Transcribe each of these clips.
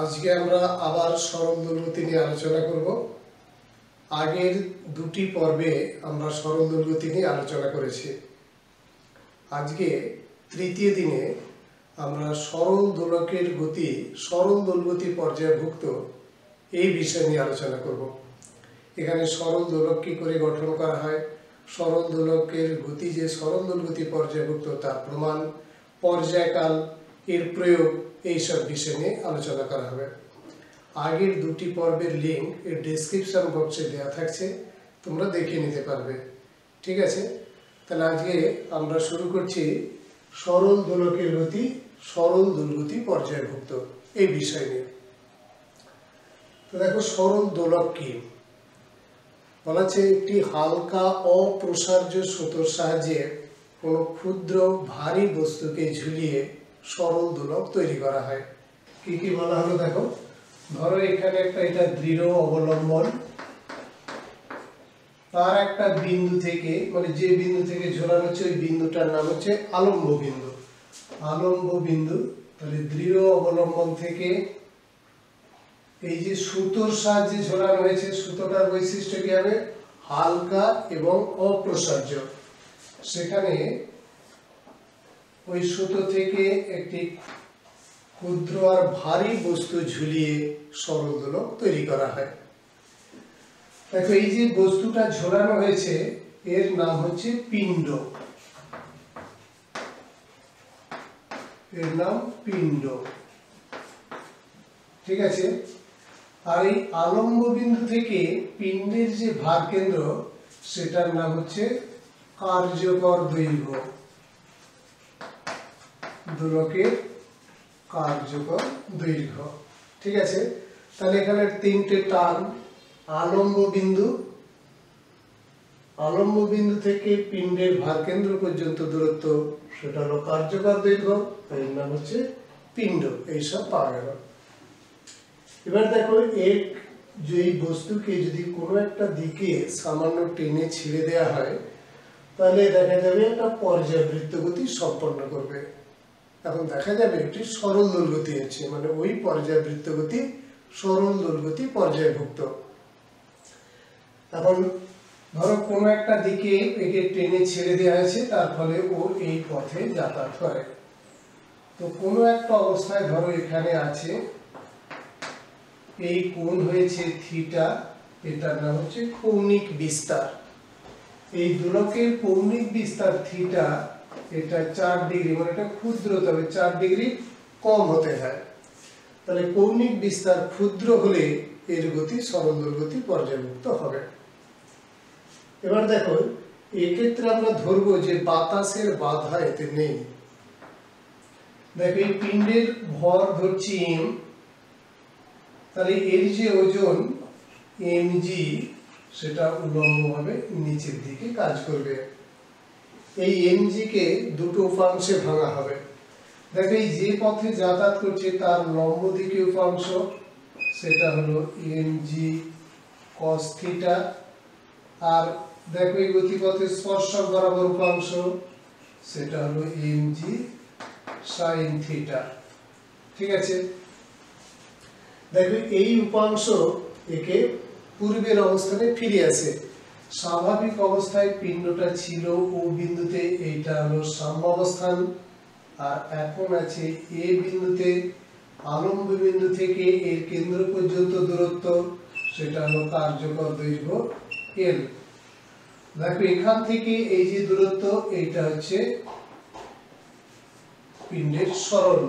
আজকে আমরা আবার সরল দোলগতি নিয়ে আলোচনা করব। আগের দুটি পর্বে আমরা সরল দোলগতি নিয়ে আলোচনা করেছি। আজকে তৃতীয় দিনে আমরা সরল দোলকের গতি, সরল দোলগতি পর্যায়ভুক্ত এই বিষয় নিয়ে আলোচনা করব। এখানে সরল দোলক কী করে গঠন করা হয়, সরল দোলকের গতি যে সরল দোলগতি পর্যায়ভুক্ত তার প্রমাণ, পর্যায়কাল, এর প্রয়োগ, এইসব বিষয় নিয়ে আলোচনা করা হবে। আগের দুটি পর্বের লিঙ্ক এর ডেসক্রিপশন বক্সে দেওয়া থাকছে, তোমরা দেখে নিতে পারবে। ঠিক আছে, তাহলে আজকে আমরা শুরু করছি সরল দোলকের গতি, সরল দোলগতি পর্যায়ভুক্ত এই বিষয় নিয়ে। তো দেখো, সরল দোলক কি বলা হচ্ছে, একটি হালকা অপ্রসার্য সুতোর সাহায্যে কোনো ক্ষুদ্র ভারী বস্তুকে ঝুলিয়ে সরল দোলক তৈরি করা হয়। কি কি বলা হলো দেখো, ধরো এখানে একটা এটা দৃঢ় অবলম্বন, তার একটা বিন্দু থেকে, মানে যে বিন্দু থেকে ঝোলানো হচ্ছে ওই বিন্দুটার নাম হচ্ছে আলম্ব বিন্দু। আলম্ব বিন্দু, তাহলে দৃঢ় অবলম্বন থেকে এই যে সুতোর সাহায্যে ঝোলানো হয়েছে, সুতোটার বৈশিষ্ট্য কি হবে, হালকা এবং অপ্রসার্য। সেখানে ওই সুতো থেকে একটি ক্ষুদ্র আর ভারী বস্তু ঝুলিয়ে সরল দোলক তৈরি করা হয়। দেখো, এই যে বস্তুটা ঝোলানো হয়েছে এর নাম হচ্ছে পিণ্ড, এর নাম পিণ্ড। ঠিক আছে, আর এই আলম্ব বিন্দু থেকে পিণ্ডের যে ভার কেন্দ্র সেটার নাম হচ্ছে কার্যকর দৈর্ঘ্য, দোলকের কার্যকর দৈর্ঘ্য। ঠিক আছে, তাহলে এখানে তিনটে টার্ম, আলম্ব বিন্দু, আলম্ব বিন্দু থেকে পিণ্ডের ভার কেন্দ্র পর্যন্ত দূরত্ব, সেটা হলো কার্যকর দৈর্ঘ্য, এর নাম হচ্ছে পিণ্ড। এইসব পাওয়া গেল। এবার দেখো, এক যে বস্তুকে যদি কোনো একটা দিকে সামান্য টেনে ছিঁড়ে দেওয়া হয় তাহলে দেখা যাবে একটা পর্যায়বৃত্ত গতি সম্পন্ন করবে। এখন দেখা যাবে একটি সরল দোলগতি আছে, মানে ওই পর্যায়বৃত্ত গতি সরল দোলগতি পর্যায়ভুক্ত। এখন ধরো কোনো একটা দিকে একে টেনে ছেড়ে দেওয়া হয়েছে, তার ফলে ও এই পথে যাতায়াত করে। তো কোনো একটা অবস্থায় ধরো এখানে আছে, এই কোণ হয়েছে থিটা, এটার নাম হচ্ছে কৌণিক বিস্তার। এই দোলকের কৌণিক বিস্তার থিটা, এটা 4 ডিগ্রি, মানে এটা ক্ষুদ্র, তবে 4 ডিগ্রি কম হতে হয়। তাহলে কৌণিক বিস্তার ক্ষুদ্র হলে এর গতি সরল দোলগতি পর্যায়ভুক্ত হবে। এবার দেখো, এক্ষেত্রে আমরা ধরবো যে বাতাসের বাধা এতে নেই। দেখো, এই পিণ্ডের ভর ধরছি m, তাহলে এর যে ওজন mg সেটা উল্লম্বভাবে নিচের দিকে কাজ করবে। এই mg কে দুটো উপাংশে ভাঙা হবে। দেখো, এই যে পথে যাতায়াত করছে তার লম্ব দিকে উপাংশ, সেটা হলো mg cos থিটা, আর দেখো এই গতিপথের স্পর্শক বরাবর উপাংশ, সেটা হলো mg sin থিটা। ঠিক আছে, দেখো এই উপাংশ একে পূর্বের অবস্থানে ফিরে আসে। স্বাভাবিক অবস্থায় পিণ্ডটা ছিল ও বিন্দুতে, এইটা হলো সাম্য অবস্থান, আর এখন আছে এ বিন্দুতে। আলম্ব বিন্দু থেকে এর কেন্দ্র পর্যন্ত দূরত্ব, সেটা হলো কার্যকর দৈর্ঘ্য l। দেখো, এখান থেকে এই যে দূরত্ব, এইটা হচ্ছে পিণ্ডের সরণ।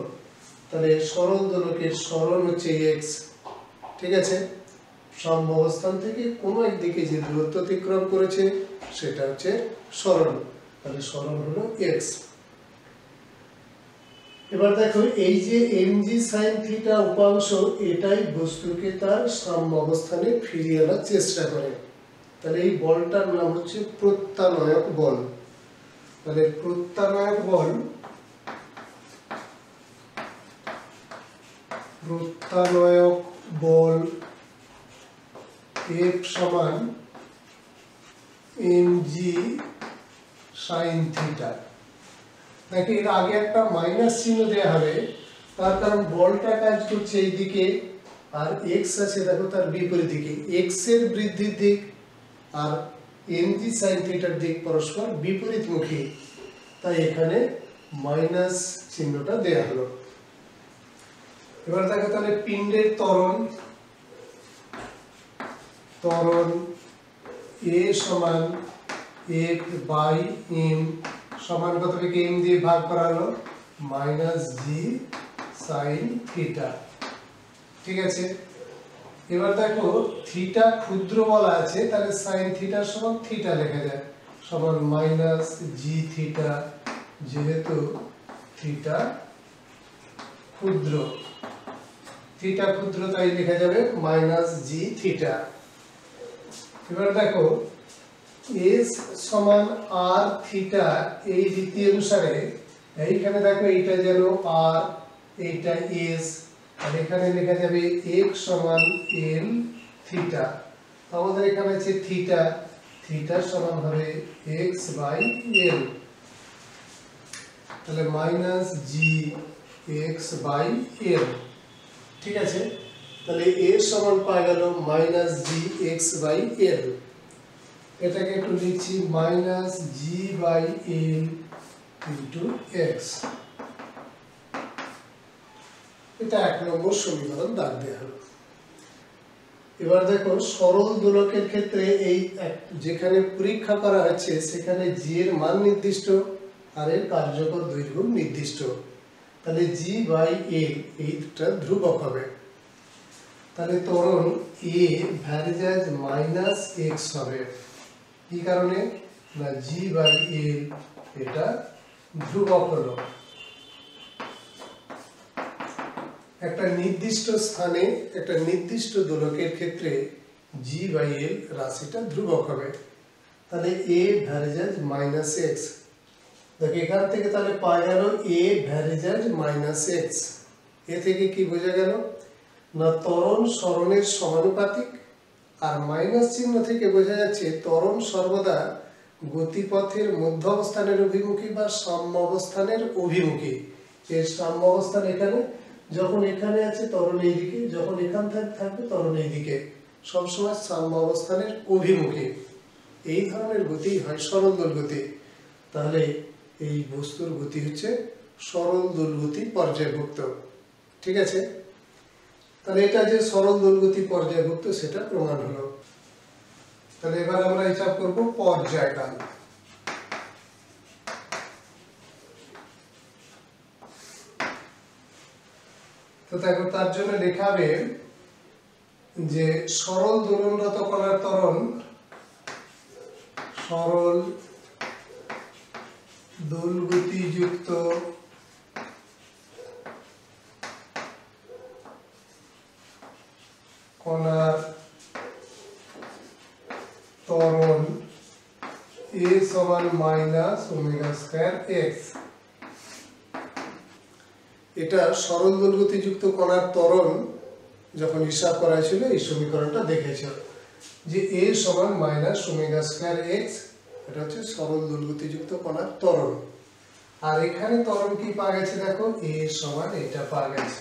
তাহলে সরল দোলকের সরণ হচ্ছে x। ঠিক আছে, সাম্য অবস্থান থেকে কোনো একদিকে যে দূরত্ব অতিক্রম করেছে সেটা হচ্ছে সরণ, তাহলে সরণ হলো x। এবার দেখো, এই যে mg sin থিটা উপাংশ, এটাই বস্তুকে তার সাম্য অবস্থানে ফিরিয়ে আনার চেষ্টা করে। তাহলে এই বলটার নাম হচ্ছে প্রত্যানয়ক বল। তাহলে প্রত্যানয়ক বল, প্রত্যানয়ক বল F সমান mg sin থিটা। দেখো, এর আগে একটা মাইনাস চিহ্ন দেওয়া হবে, তার কারণ বলটা কাজ করছে এই দিকে আর এক্স আছে দেখো তার বিপরীত দিকে, এক্স এর বৃদ্ধির দিক আর এমজি সাইন থিটার দিক পরস্পর বিপরীতমুখী, তাই এখানে মাইনাস চিহ্নটা দেয়া হলো। এবার দেখো তাহলে পিণ্ডের ত্বরণ এ সমান এফ বাই এম সমান কত থেকে এম দিয়ে ভাগ করা হলো মাইনাস জি সাইন থিটা। ঠিক আছে, এবার দেখো থিটা ক্ষুদ্র বলা আছে, তাহলে সাইন থিটা সমান থিটা লেখা যায় সমান মাইনাস জি থিটা, যেহেতু থিটা ক্ষুদ্র তাই লেখা যাবে মাইনাস জি থিটা। এবার দেখো এস সমান আর থিটা এই রীতি অনুসারে এইখানে দেখো এইটা যেন আর, এইটা এস, আর এখানে লেখা যাবে এক্স সমান এল থিটা। আমাদের এখানে আছে থিটা সমান হবে এক্স বাই এল, তাহলে minus g x by l. ঠিক আছে, তাহলে এর সমান পাওয়া গেল minus g x by l. এটাকে একটু লিখছি minus g by l into x. এটা 1 নম্বর সমীকরণ দাগ দেওয়া হলো। এবার দেখো সরল দোলকের ক্ষেত্রে এই যেখানে পরীক্ষা করা হচ্ছে সেখানে জি এর মান নির্দিষ্ট আর এর কার্যকর দৈর্ঘ্য নির্দিষ্ট, তাহলে জি বাই এল এইটা ধ্রুবক হবে। তাহলে ত্বরণ এ ভ্যারিজাজ মাইনাস এক্স হবে, কি কারণে না জি বাই এল এটা ধ্রুবক হলো। একটা নির্দিষ্ট স্থানে একটা নির্দিষ্ট দোলকের ক্ষেত্রে জি বাই এল রাশিটা ধ্রুবক হবে, তাহলে এ ভ্যারিজাজ মাইনাস এক্স। দেখো এখান থেকে তাহলে পাওয়া গেল এ ভ্যারিজাজ মাইনাস এক্স। এ থেকে কি বোঝা গেল না ত্বরণ সরণের সমানুপাতিক, আর মাইনাস চিহ্ন থেকে বোঝা যাচ্ছে ত্বরণ সর্বদা গতিপথের মধ্য অবস্থানের অভিমুখী বা সাম্য অবস্থানের অভিমুখী। এর সাম্য অবস্থান এখানে, যখন এখানে আছে ত্বরণ এই দিকে, যখন এখান থাকবে ত্বরণ এই দিকে, সবসময় সাম্য অবস্থানের অভিমুখী। এই ধরনের গতি হয় সরল দোল গতি। তাহলে এই বস্তুর গতি হচ্ছে সরল দোল গতি পর্যায়ভুক্ত। ঠিক আছে, তাহলে এটা যে সরল দোল গতি পর্যায়ভুক্ত সেটা প্রমাণ হলো। তাহলে এবার আমরা হিসাব করব পর্যায়কাল। তো দেখো তার জন্য লেখা হবে যে সরল দোলনরত কণার ত্বরণ সরল দোলগতিযুক্ত কণার ত্বরণ এ সমান মাইনাস ওমেগা স্কয়ার এক্স। এটা সরল দোলগতিযুক্ত কণার ত্বরণ যখন হিসাব করা হয়েছিল এই সমীকরণটা দেখেছিল যে এ সমান মাইনাস ওমেগা স্কয়ার এক্স, এটা হচ্ছে সরল দোলগতিযুক্ত কণার ত্বরণ। আর এখানে ত্বরণ কি পাওয়া গেছে দেখো এ সমান এটা পাওয়া গেছে।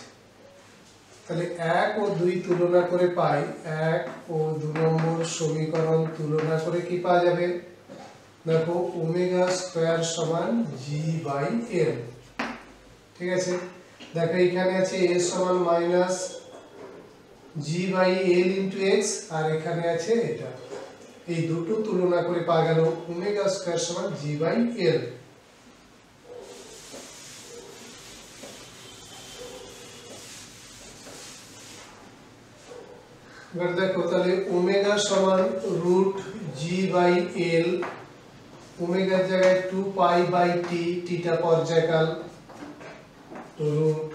তাহলে 1 ও 2 তুলনা করে পাই, 1 ও 2 নম্বর সমীকরণ তুলনা করে কি পাওয়া যাবে দেখো ওমেগা স্কয়ার সমান জি বাই এল। ঠিক আছে, দেখো এখানে আছে a সমান minus g by l into x, আর এখানে আছে এটা, এই দুটো তুলনা করে পাওয়া গেল ওমেগা স্কয়ার সমান জি বাই এল। এবার দেখো তাহলে ওমেগা সমান রুট জি বাই এল, ওমেগার জায়গায় 2 পাই বাই টি, টিটা পর্যায়কাল, root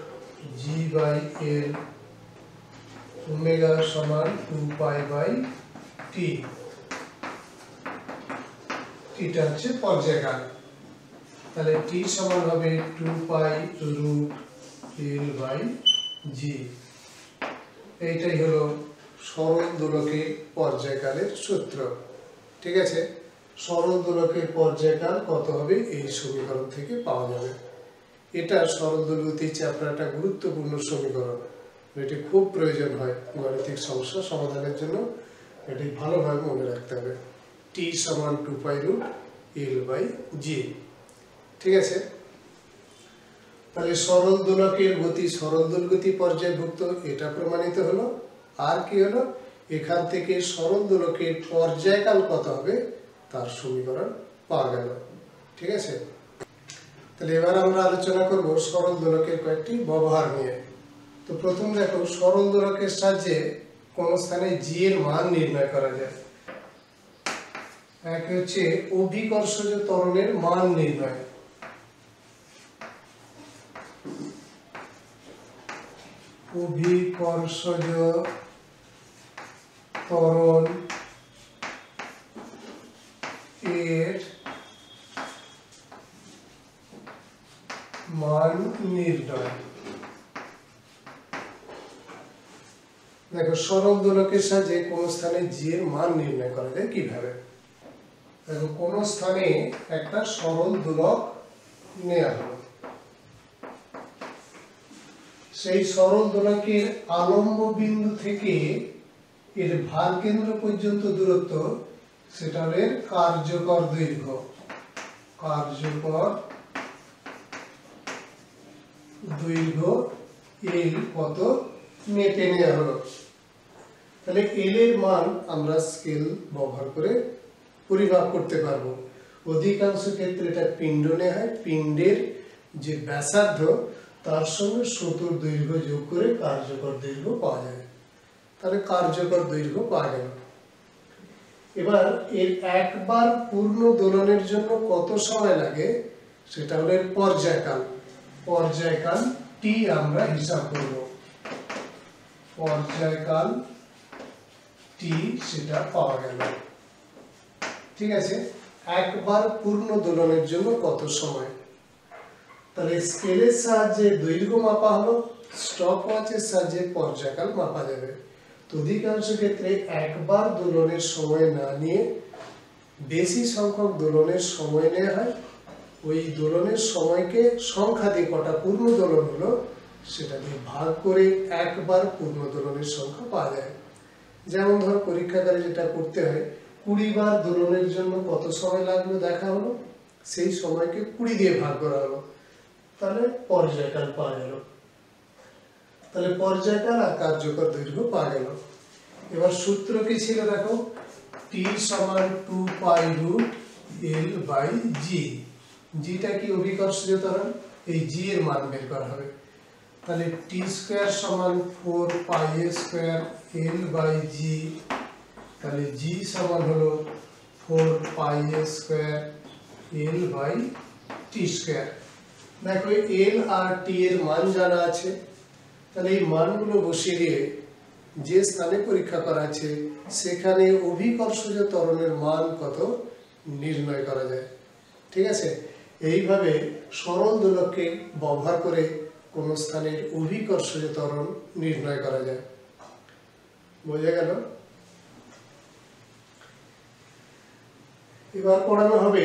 g by l omega সমান 2 পাই বাই টি, টিটা হচ্ছে পর্যায়কাল। তাহলে টি সমান হবে 2 পাই রুট এল বাই জি। এইটাই হলো সরল দোলকের পর্যায়কালের সূত্র। ঠিক আছে, সরল দোলকের পর্যায়কাল কত হবে এই সমীকরণ থেকে পাওয়া যাবে। এটা সরল দোলগতির চ্যাপ্টার একটা গুরুত্বপূর্ণ সমীকরণ, এটি খুব প্রয়োজন হয় গাণিতিক সমস্যা সমাধানের জন্য, এটি ভালোভাবে মনে রাখতে হবে। টি সমান 2π√L/g। ঠিক আছে, তাহলে সরল দোলকের গতি সরল দোলগতি পর্যায়ভুক্ত, এটা প্রমাণিত হলো। আর কি হলো, এখান থেকে সরল দোলকের পর্যায়কাল কত হবে তার সমীকরণ পাওয়া গেল। ঠিক আছে, তাহলে এবার আমরা আলোচনা করব সরল দোলকের কয়েকটি ব্যবহার নিয়ে। তো প্রথম দেখো, সরল দোলকের সাহায্যে কোন স্থানে জি এর মান নির্ণয় করা যায়। এক হচ্ছে অভিকর্ষজ ত্বরণের মান নির্ণয়। অভিকর্ষজ ত্বরণ এর মান নির্ণয়। দেখো, সরল দোলকের সাহায্যে কোন স্থানে জি এর মান নির্ণয় করা যায় কিভাবে। দেখো, কোন স্থানে একটা সরল দোলক নেওয়া হলো, সেই সরল দোলকের আলম্ব বিন্দু থেকে এর ভার কেন্দ্র পর্যন্ত দূরত্ব, সেটা হলো এর কার্যকর দৈর্ঘ্য। কার্যকর দৈর্ঘ্য এল কত মেপে নেওয়া হলো। তাহলে এল এর মান আমরা স্কেল ব্যবহার করে পরিমাপ করতে পারবো। অধিকাংশ ক্ষেত্রে এটা পিণ্ড নেওয়া হয়, পিণ্ডের যে ব্যাসার্ধ তার সঙ্গে সুতোর দৈর্ঘ্য যোগ করে কার্যকর দৈর্ঘ্য পাওয়া যায়। তাহলে কার্যকর দৈর্ঘ্য পাওয়া গেল। এবার এর একবার পূর্ণ দোলনের জন্য কত সময় লাগে সেটা হলো এর পর্যায়কাল। পর্যায়কাল টি আমরা হিসাব করব। পর্যায়কাল টি সেটা পাওয়া গেল। ঠিক আছে, একবার পূর্ণ দোলনের জন্য কত সময়। তাহলে স্কেলের সাহায্যে দৈর্ঘ্য মাপা হলো, স্টপ ওয়াচের সাহায্যে পর্যায়কাল মাপা যাবে। তো অধিকাংশ ক্ষেত্রে একবার দোলনের সময় না নিয়ে বেশি সংখ্যক দোলনের সময় নেওয়া হয়। ওই দোলনের সময়কে সংখ্যা দিয়ে কটা পূর্ণ দোলন হলো সেটা দিয়ে ভাগ করে একবার পূর্ণ দোলনের সংখ্যা পাওয়া যায়। যেমন ধর, পরীক্ষাগারে যেটা করতে হয়, 20 বার দোলনের জন্য কত সময় লাগলো দেখা হলো, সেই সময়কে 20 দিয়ে ভাগ করা হলো, তাহলে পর্যায়কাল পাওয়া গেল। তাহলে পর্যায়কাল আর কার্যকর দৈর্ঘ্য পাওয়া গেল। এবার সূত্র কি ছিল দেখো, টি সমান 2π√L/g। জিটা কি অভিকর্ষজ ত্বরণ, এই জি এর মান বের করা হবে। তাহলে টি স্কয়ার সমান 4πa²L/g। তাহলে জি সমান হলো 4πa²L/t²। দেখো, এল আর টি এর মান জানা আছে, তাহলে এই মানগুলো বসিয়ে দিয়ে যে স্থানে পরীক্ষা করা আছে সেখানে অভিকর্ষজ ত্বরণের মান কত নির্ণয় করা যায়। ঠিক আছে, এইভাবে সরল দোলককে ব্যবহার করে কোন স্থানের অভিকর্ষজ ত্বরণ নির্ণয় করা যায়। বোঝা গেল? এবার পড়ানো হবে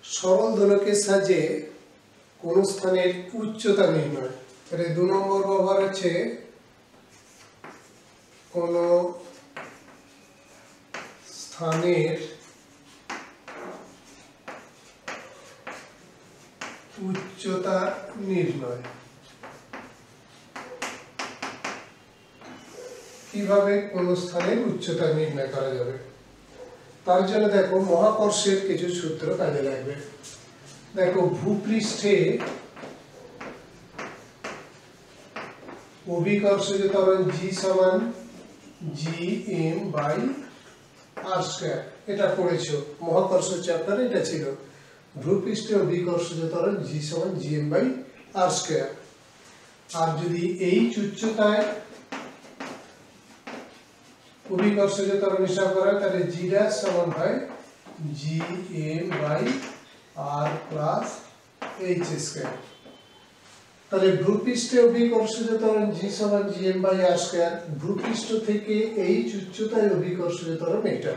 সরল দোলকের সাহায্যে কোন স্থানের উচ্চতা নির্ণয়। তাহলে 2 নম্বর ব্যবহার হচ্ছে কোন স্থানের উচ্চতা নির্ণয়। কিভাবে কোন স্থানের উচ্চতা নির্ণয় করা যাবে তার জন্য দেখো, মহাকর্ষের কিছু সূত্র কাজে লাগবে। দেখো, ভূপৃষ্ঠে অভিকর্ষজ ত্বরণ জি সমান gm/r²। এটা পড়েছো মহাকর্ষ চ্যাপ্টারে, এটা ছিল ভূপৃষ্ঠে অভিকর্ষজ ত্বরণ জি সমান gm/r²। আর যদি এই উচ্চতায় অভিকর্ষজ ত্বরণ হিসাব করা তাহলে জি ড্যাশ সমান হয় gm/r+h²। তাহলে ভূপৃষ্ঠে অভিকর্ষজ ত্বরণ জি সমান gm/r²। ভূপৃষ্ঠ থেকে এই উচ্চতায় অভিকর্ষজ ত্বরণ এটা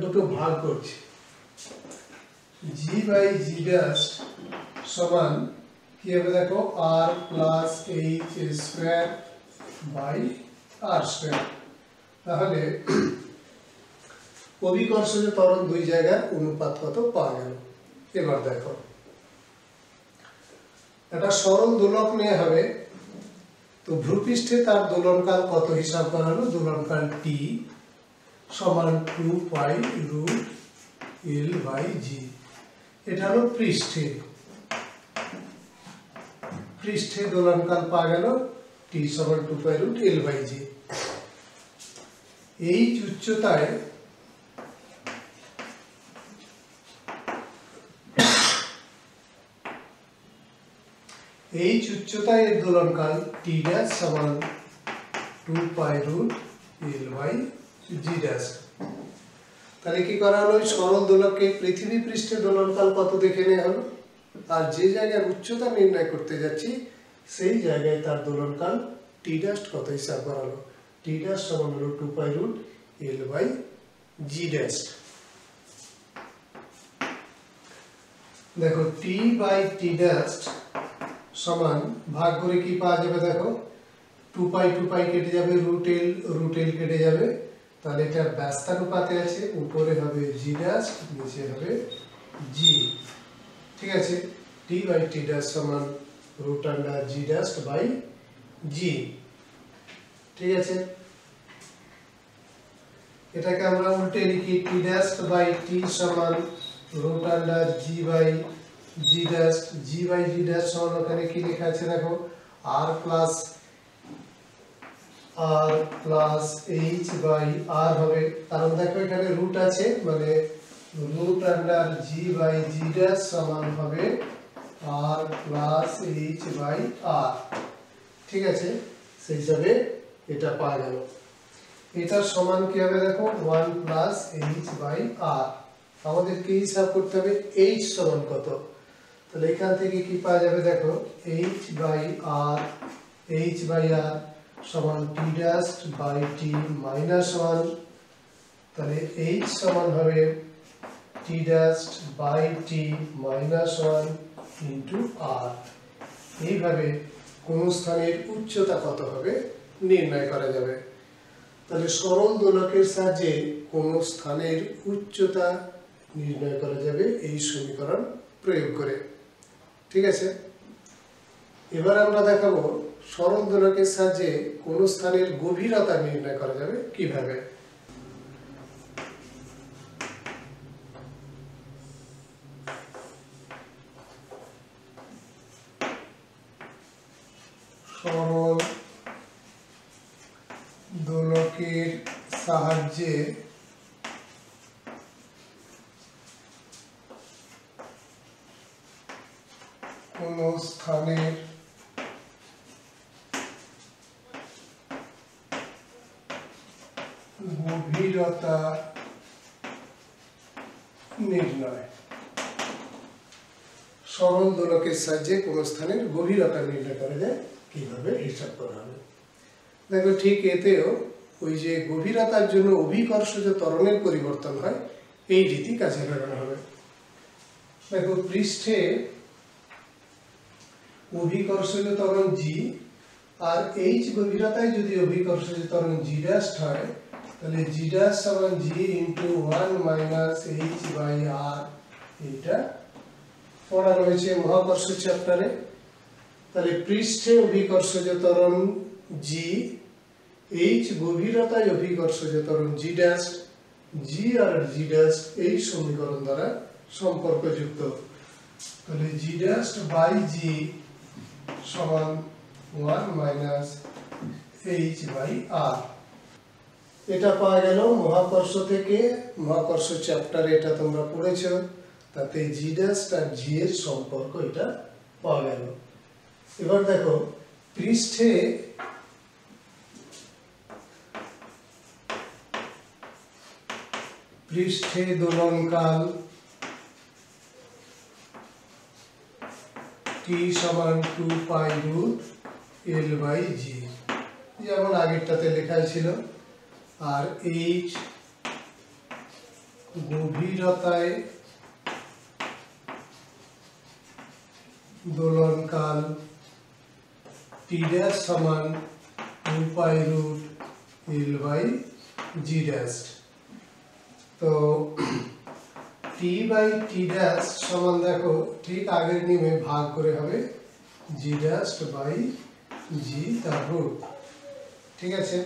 দুটো ভাগ করছি। জি বাই জি ড্যাশ সমান কি হবে দেখো আর plus h square by r square. তাহলে অভিকর্ষজ ত্বরণ দুই জায়গার অনুপাত কত পাওয়া গেল। এবার দেখো একটা সরল দোলক নিয়ে হবে, তো ভূপৃষ্ঠে তার দোলনকাল কত হিসাব করা হলো, দোলনকাল টি সমান 2 পাই রুট এল বাই জি। এটা হলো পৃষ্ঠে দোলনকাল পাওয়া গেল টি সমান 2 pi root l by g. H উচ্চতায় এর দোলনকাল টি ড্যাশ সমান 2 pi root l by g dash. তাহলে কি করা হলো, সরল দোলককে পৃথিবী পৃষ্ঠে দোলনকাল কত দেখে নেওয়া হলো, আর যে জায়গায় উচ্চতা নির্ণয় করতে যাচ্ছি সেই জায়গায় তার দোলনকাল টি ড্যাশ কত হিসাব করা হলো, টি ড্যাশ সমান হলো 2 pi root l by g dash. দেখো টি বাই টি ড্যাশ সমান ভাগ করে কি পাওয়া যাবে, দেখো 2 পাই কেটে যাবে, রুট এল কেটে যাবে, তাহলে এটা ব্যস্তানুপাতে আছে, উপরে হবে জি ড্যাশ নিচে হবে জি। ঠিক আছে, টি বাই টি ড্যাশ সমান root under g dash by g. ঠিক আছে, এটাকে আমরা উল্টে লিখি, টি ড্যাশ বাই টি সমান root under g by g dash. G by g dash সমান ওখানে কি লেখা আছে দেখো আর প্লাস এইচ বাই আর হবে, কারণ দেখো এখানে রুট আছে, মানে root under g by g dash সমান হবে R plus h by R. ঠিক আছে, সেই হিসাবে এটা পাওয়া গেল। এটার সমান কি হবে দেখো 1 প্লাস এইচ বাই আর। আমাদের কি হিসাব করতে হবে, এইচ সমান কত, তাহলে এখান থেকে কি পাওয়া যাবে দেখো এইচ বাই আর সমান t dash by t minus 1, তাহলে এইচ সমান হবে t dash by t minus 1 into r. এইভাবে কোন স্থানের উচ্চতা কত হবে নির্ণয় করা যাবে। তাহলে সরল দোলকের সাহায্যে কোন স্থানের উচ্চতা নির্ণয় করা যাবে এই সমীকরণ প্রয়োগ করে। ঠিক আছে, এবার আমরা দেখাবো সরল দোলকের সাহায্যে কোন স্থানের গভীরতা নির্ণয় করা যাবে কিভাবে। সরল দোলকের সাহায্যে কোন স্থানের গভীরতা নির্ণয়। সরল দোলকের সাহায্যে কোন স্থানের গভীরতা নির্ণয় করা যায় কিভাবে হিসাব করা হবে। দেখো ঠিক এতেও ওই যে গভীরতার জন্য অভিকর্ষজ ত্বরণের পরিবর্তন হয় এই রীতি কাজে লাগানো হবে। দেখো পৃষ্ঠে অভিকর্ষজ ত্বরণ জি আর এইচ গভীরতায় যদি অভিকর্ষজ ত্বরণ জি ড্যাশ হয়, তাহলে জি ড্যাশ সমান জি ইন্টু 1 মাইনাস এইচ বাই আর। এটা পড়া রয়েছে মহাকর্ষ চ্যাপ্টারে। তাহলে পৃষ্ঠে অভিকর্ষজ ত্বরণ জি, এইচ গভীরতায় অভিকর্ষজ ত্বরণ জি ড্যাশ, জি আর জি ড্যাশ এই সমীকরণ দ্বারা সম্পর্কযুক্ত। তাহলে জি ড্যাশ বাই জি সমান 1 মাইনাস এইচ বাই আর। এটা পাওয়া গেল মহাকর্ষ থেকে, মহাকর্ষ চ্যাপ্টারে এটা তোমরা পড়েছো, তাতে জি ড্যাশ আর জি এর সম্পর্ক এটা পাওয়া গেল। এবার দেখো পৃষ্ঠে দোলনকাল টি সমান 2 পাই রুট এল বাই জি, যেমন আগেরটাতে লেখা ছিল। আর এইচ গভীরতায় দোলনকাল টি ড্যাশ সমান 2 pi root l by g dash. তো টি বাই টি ড্যাশ সমান দেখো ঠিক আগের নিয়মে ভাগ করে হবে জি ড্যাশ বাই জি তার রুট। ঠিক আছে,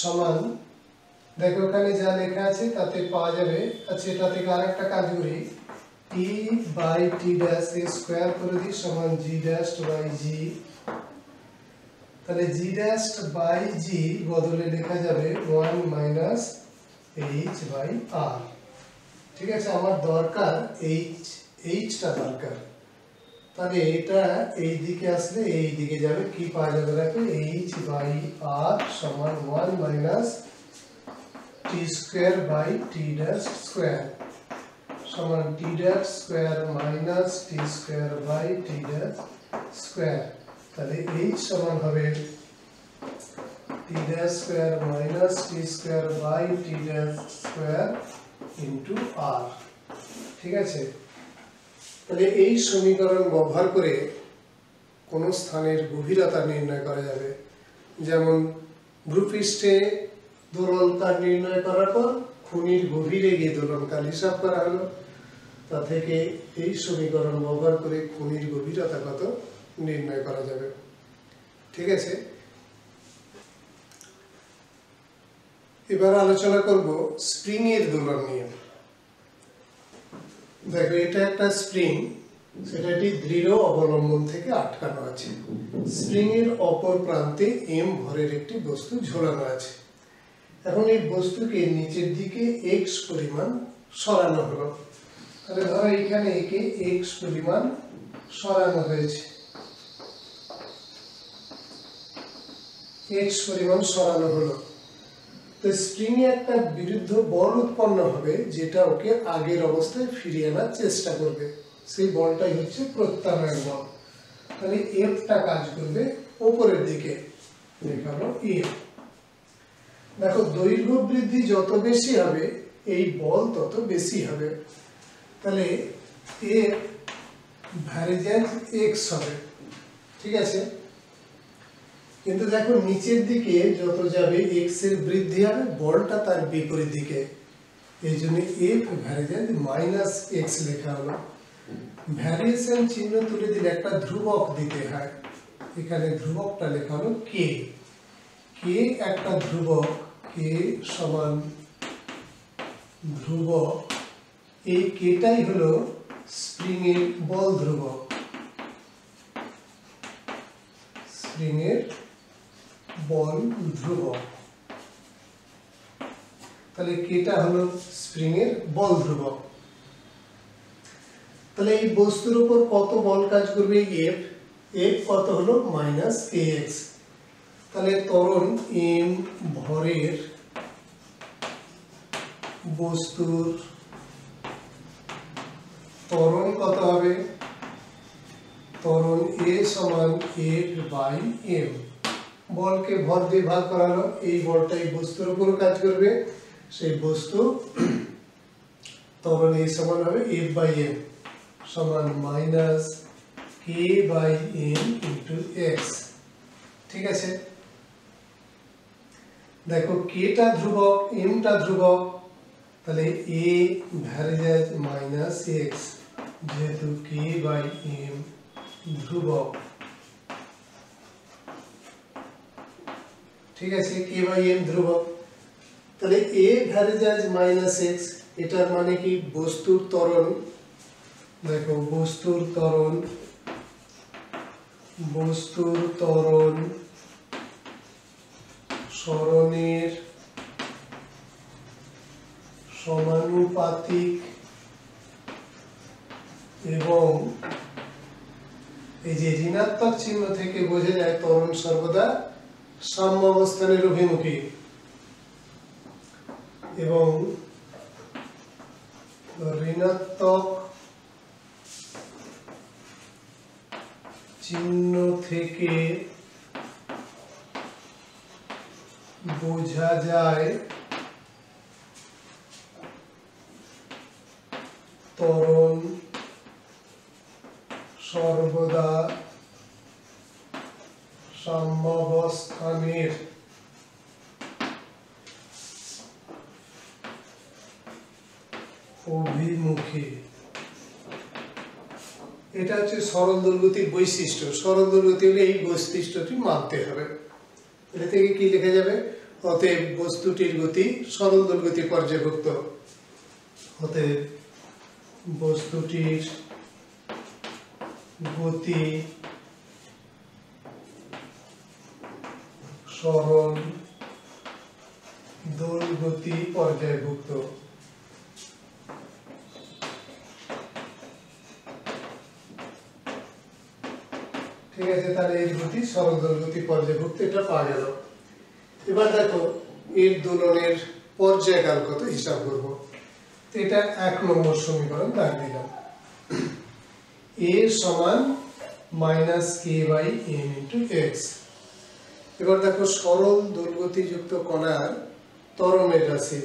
সমান দেখো এখানে যা লেখা আছে তাতে পাওয়া যাবে। আচ্ছা, এটা থেকে আরেকটা কাজ করি, টি বাই টি ড্যাশ এর স্কয়ার করে দিই সমান জি ড্যাশ বাই জি। তাহলে জি ড্যাশ বাই জি বদলে লেখা যাবে 1 মাইনাস এইচ বাই আর। ঠিক আছে, আমার দরকার এইচটা দরকার। তাহলে এটা এই দিকে আসলে এই দিকে যাবে, কি পাওয়া যাবে দেখো এইচ বাই আর সমান 1 minus t square by t dash square সমান t dash square minus t square by t dash square. তাহলে এইচ সমান হবে t dash square minus t square by t dash square into r. ঠিক আছে, তাহলে এই সমীকরণ ব্যবহার করে কোন স্থানের গভীরতা নির্ণয় করা যাবে। যেমন ভূপৃষ্ঠে দোলনকাল নির্ণয় করার পর খনির গভীরে গিয়ে দোলনকাল হিসাব করা হলো, তা থেকে এই সমীকরণ ব্যবহার করে খনির গভীরতা কত নির্ণয় করা যাবে। ঠিক আছে, এবার আলোচনা করব স্প্রিং এর দোলন নিয়ে। দেখো এটা একটা স্প্রিং, সেটা একটি দৃঢ় অবলম্বন থেকে আটকানো আছে। স্প্রিং এর অপর প্রান্তে এম ভরের একটি বস্তু ঝোলানো আছে। এখন এই বস্তুকে নিচের দিকে এক্স পরিমাণ সরানো হলো। তাহলে ধরো এখানে একে এক্স পরিমাণ সরানো হয়েছে, এক্স পরিমাণ সরানো হলো। তো স্প্রিং এ একটা বিরুদ্ধ বল উৎপন্ন হবে, যেটা ওকে আগের অবস্থায় ফিরিয়ে আনার চেষ্টা করবে। সেই বলটাই হচ্ছে প্রত্যানয়ন বল। তাহলে এফটা কাজ করবে উপরের দিকে, দেখালো এফ। দেখো দৈর্ঘ্য বৃদ্ধি যত বেশি হবে এই বল তত বেশি হবে। তাহলে এফ ভ্যারিজেন্স এক্স হবে। ঠিক আছে, কিন্তু দেখো নিচের দিকে যত যাবে এক্স এর বৃদ্ধি হবে, বলটা তার বিপরীত দিকে। এই জন্য এফ ভ্যারিজেন্স মাইনাস এক্স লেখা হলো। ভ্যারিয়েশন চিহ্ন তুলে দিলে একটা ধ্রুবক দিতে হয়, এখানে ধ্রুবকটা লেখা হলো কে। কে একটা ধ্রুবক, কে সমান ধ্রুবক। এই কেটাই হলো স্প্রিং এর বল ধ্রুবক, স্প্রিং এর বল ধ্রুবক। তাহলে কেটা হলো স্প্রিং এর বল ধ্রুবক। তাহলে এই বস্তুর উপর কত বল কাজ করবে এফ, এফ কত হলো মাইনাস এক্স। তাহলে ত্বরণ এম ভরের বস্তুর ত্বরণ কত হবে, ত্বরণ এ সমান এফ বাই এম। বলকে ভর দিয়ে ভাগ করালো, এই বলটা এই বস্তুর উপর কাজ করবে, সেই বস্তু ত্বরণ এ সমান হবে এফ বাই এম সমান minus k by m into x. ঠিক আছে, দেখো কেটা ধ্রুবক, এমটা ধ্রুবক, তাহলে এ ভ্যারিজেন্স মাইনাস এক্স, যেহেতু কে বাই এম ধ্রুবক। ঠিক আছে, কে বাই এম ধ্রুবক। তাহলে এ ভ্যারিজেন্স মাইনাস এক্স, এটার মানে কি বস্তুর ত্বরণ। দেখো বস্তুর ত্বরণ, বস্তুর ত্বরণ সরণের সমানুপাতিক এবং এই যে ঋণাত্মক চিহ্ন থেকে বোঝা যায় ত্বরণ সর্বদা সাম্য অবস্থানের অভিমুখী, এবং ঋণাত্মক চিহ্ন থেকে বোঝা যায় ত্বরণ সরণ অবস্থানের অভিমুখে, এটা হচ্ছে সরল দোলগতির বৈশিষ্ট্য। সরল দোলগতি হলে এই বৈশিষ্ট্যটি মানতে হবে। এটা থেকে কি লেখা যাবে? অতএব বস্তুটির গতি সরল দোলগতি পর্যায়ভুক্ত। অতএব বস্তুটির গতি সরল দোলগতি পর্যায়ভুক্ত। ঠিক আছে, তাহলে এর গতি সরল দোলগতি পর্যায়ভুক্ত, এটা পাওয়া গেল। এবার দেখো এর দোলনের পর্যায়কাল কত হিসাব করব। তো এটা 1 নম্বর সমীকরণ দাগ দিলাম। a সমান -k/m × x। এবার দেখো সরল দোলগতিযুক্ত কণার ত্বরণের রাশি।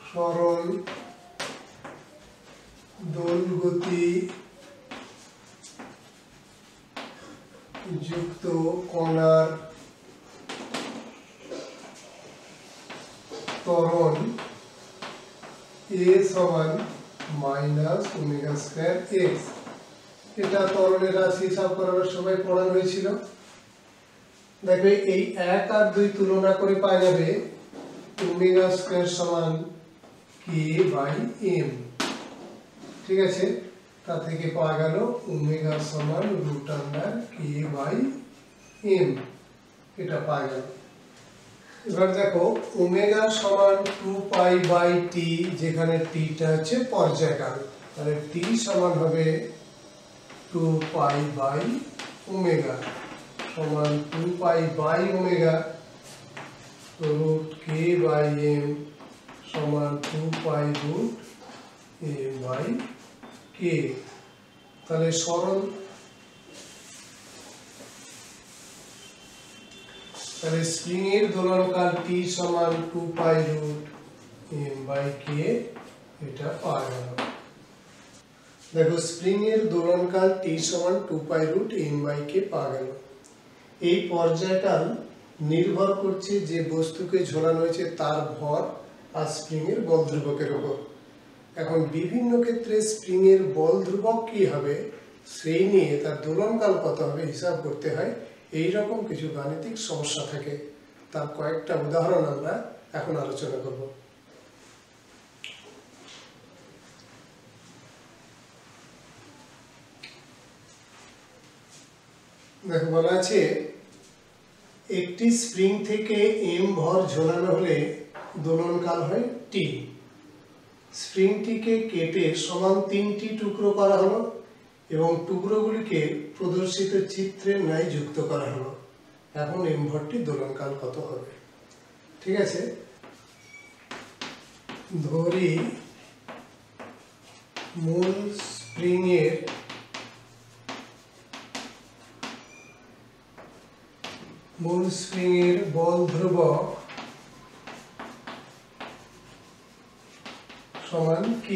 সরল দোলগতি যুক্ত কণার ত্বরণ a সমান -ω²x। এটা ত্বরণের রাশি হিসাব করার সময় পড়ানো হয়েছিল। দেখবে এই 1 আর 2 তুলনা করে পাওয়া যাবে ω² সমান k/m। ঠিক আছে, তা থেকে পাওয়া গেল ω সমান √k/m, এটা পাওয়া গেল। এবার দেখো ω সমান 2π/t, যেখানে t টা হচ্ছে পর্যায়কাল, তাহলে t সমান হবে 2π/ω সমান 2π/ω √k/m সমান 2π√m/k। তাহলে সরল তাহলে স্প্রিং এর দোলনকাল t সমান 2π√m/k, এটা পাওয়া গেল। দেখো স্প্রিং এর দোলনকাল t সমান 2π√m/k পাওয়া গেল। এই পর্যায়কাল নির্ভর করছে যে বস্তুকে ঝোলানো হয়েছে তার ভর আর স্প্রিং এর বল ধ্রুবকের উপর। এখন বিভিন্ন ক্ষেত্রে স্প্রিং এর বল ধ্রুবক কি হবে সেই নিয়ে তার দোলনকাল কত হবে হিসাব করতে হয়। এই রকম কিছু গাণিতিক সমস্যা থাকে, তার কয়েকটা উদাহরণ আমরা এখন আলোচনা করব। দেখো বলা আছে একটি স্প্রিং থেকে m ভর ঝোলানো হলে দোলনকাল হয় t। স্প্রিংটিকে কেটে সমান 3টি টুকরো করা হলো এবং টুকরোগুলিকে প্রদর্শিত চিত্রের ন্যায় যুক্ত করা হলো। এখন m ভরটি দোলনকাল কত হবে? ঠিক আছে, ধরি মূল স্প্রিং এর বল ধ্রুবক সমান k।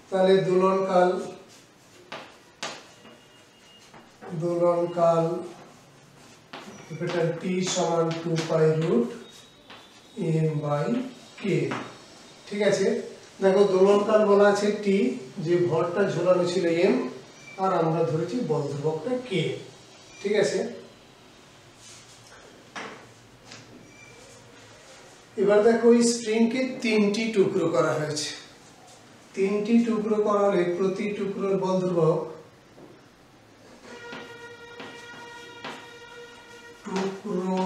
তাহলে দোলনকাল ক্যাপিটাল T সমান 2π√m/k। ঠিক আছে, দেখো দোলনকাল বলা আছে t, যে ভরটা ঝোলানো ছিল m, আর আমরা ধরেছি বল ধ্রুবকটা k। ঠিক আছে, এবার দেখো এই স্প্রিংকে 3টি টুকরো করা হয়েছে। 3টি টুকরো করা হলে প্রতি টুকরোর বল ধ্রুবক টুকরো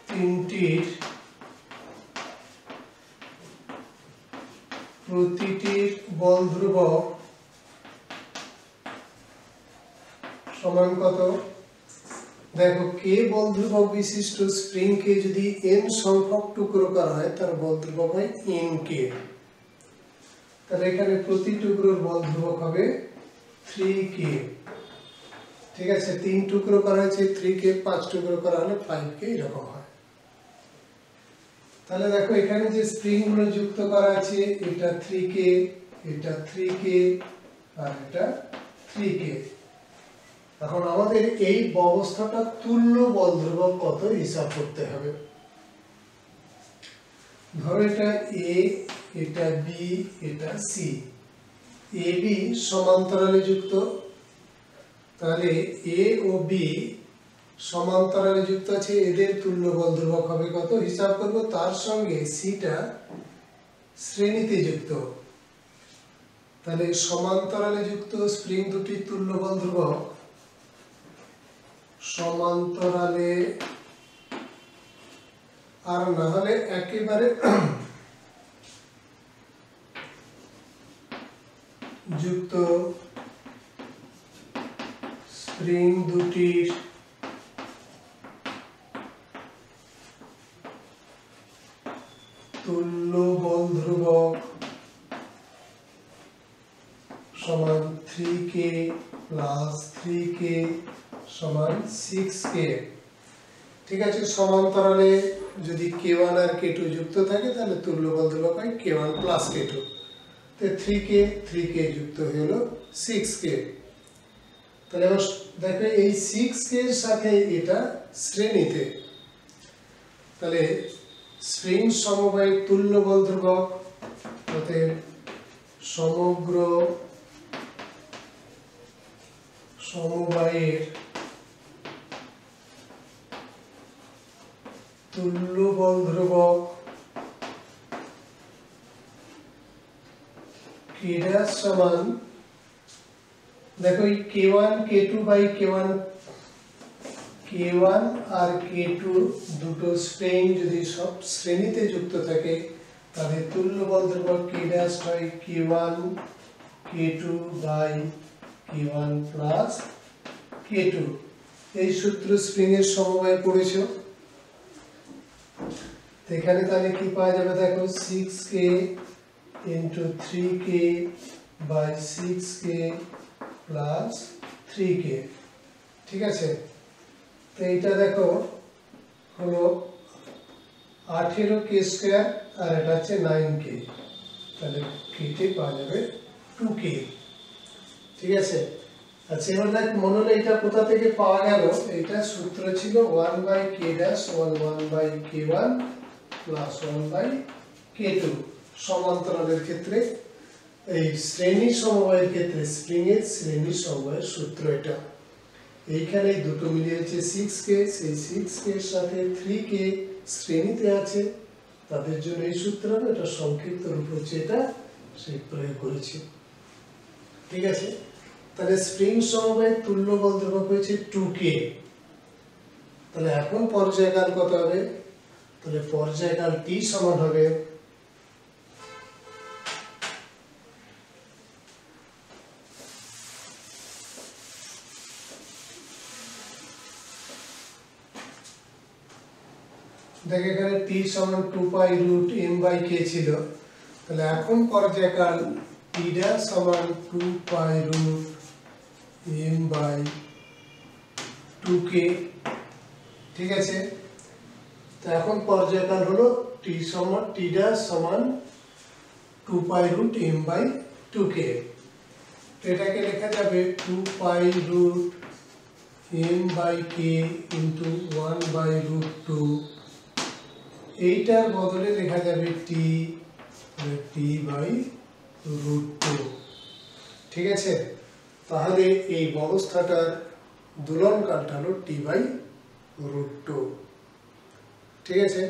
3টির প্রতিটির বল ধ্রুবক সমান কত? দেখো কে বল ধ্রুবক বিশিষ্ট স্প্রিংকে যদি n সংখ্যক টুকরো করা হয় তার বল ধ্রুবক হয় nk। তাহলে এখানে প্রতি টুকরোর বল ধ্রুবক হবে 3k। ঠিক আছে, 3 টুকরো করা হয়েছে 3k, 5 টুকরো করা হলে 5k, এরকম হয়। তাহলে দেখো এখানে যে স্প্রিং গুলো যুক্ত করা আছে, এটা 3k, এটা 3k আর এটা 3k। এখন আমাদের এই অবস্থাটা তুল্য বল ধ্রুবক কত হিসাব করতে হবে। ধরো এটা a, এটা b, এটা c। a b সমান্তরালে যুক্ত, তাহলে a ও b সমান্তরালে যুক্ত আছে, এদের তুল্য বল ধ্রুবক হবে কত হিসাব করব। তার সঙ্গে c টা শ্রেণীতে যুক্ত, তাহলে সমান্তরালে যুক্ত স্প্রিং দুটির তুল্য বল ধ্রুবক সমান্তরালে, আর না হলে একেবারে যুক্ত স্প্রিং দুটির তুল্য বল ধ্রুবক সমান 3k প্লাস 3k সমান 6k। ঠিক আছে, সমান্তরালে যদি k1 আর k2 যুক্ত থাকে তাহলে তুল্য বল ধ্রুবক হয় k1 প্লাস k2। তো 3k যুক্ত হয়ে হলো 6k। তাহলে এবার দেখো এই 6k এর সাথে এটা শ্রেণীতে, তাহলে স্প্রিং সমবায়ের তুল্য বল ধ্রুবক অতএব সমগ্র সমবায়ের তুল্য বল ধ্রুবক k' সমান, দেখো এই k1 k2 by k1 R k2 দুটো স্প্রিং যদি সব শ্রেণীতে যুক্ত থাকে তাদের তুল্য বল ধ্রুবক k' হয় k1 k2 by k1 plus k2। এই সূত্র স্প্রিং এর সমবায় পড়েছো, তো এখানে তাহলে কি পাওয়া যাবে দেখো 6k into 3k by 6k plus 3k। ঠিক আছে, তো এটা দেখো হলো 18k স্কয়ার আর এটা হচ্ছে 9k, তাহলে কেটে পাওয়া যাবে 2k। ঠিক আছে, আচ্ছা এবার দেখ মনে হলো এটা কোথা থেকে পাওয়া গেল। এটা সূত্র ছিল 1/k' 1/k1 প্লাস 1/k2 সমান্তরালের ক্ষেত্রে, এই শ্রেণী সমবায়ের ক্ষেত্রে স্প্রিং এর শ্রেণী সমবায়ের সূত্র এটা। এইখানে দুটো মিলিয়েছে 6k, সেই 6k এর সাথে 3k শ্রেণীতে আছে, তাদের জন্য এই সূত্র হবে, এটা সংক্ষিপ্ত রূপ হচ্ছে এটা, সেই প্রয়োগ করেছি। ঠিক আছে, তাহলে স্প্রিং সমবায়ের তুল্য বল ধ্রুবক হয়েছে 2k। তাহলে এখন পর্যায়কাল কত হবে, তাহলে পর্যায়কাল t সমান হবে দেখ এখানে t সমান 2π রুট m বাই k ছিল, তাহলে এখন পর্যায়কাল t' সমান 2π রুট m বাই 2k। ঠিক আছে, তো এখন পর্যায়কাল হলো t' সমান 2π রুট m বাই 2k। তো এটাকে লেখা যাবে 2π root m by k into 1 by root 2। এইটার বদলে লেখা যাবে t বাই রুট 2। ঠিক আছে, তাহলে এই ব্যবস্থাটার দোলনকালটা হলো t বাই রুট 2। ঠিক আছে।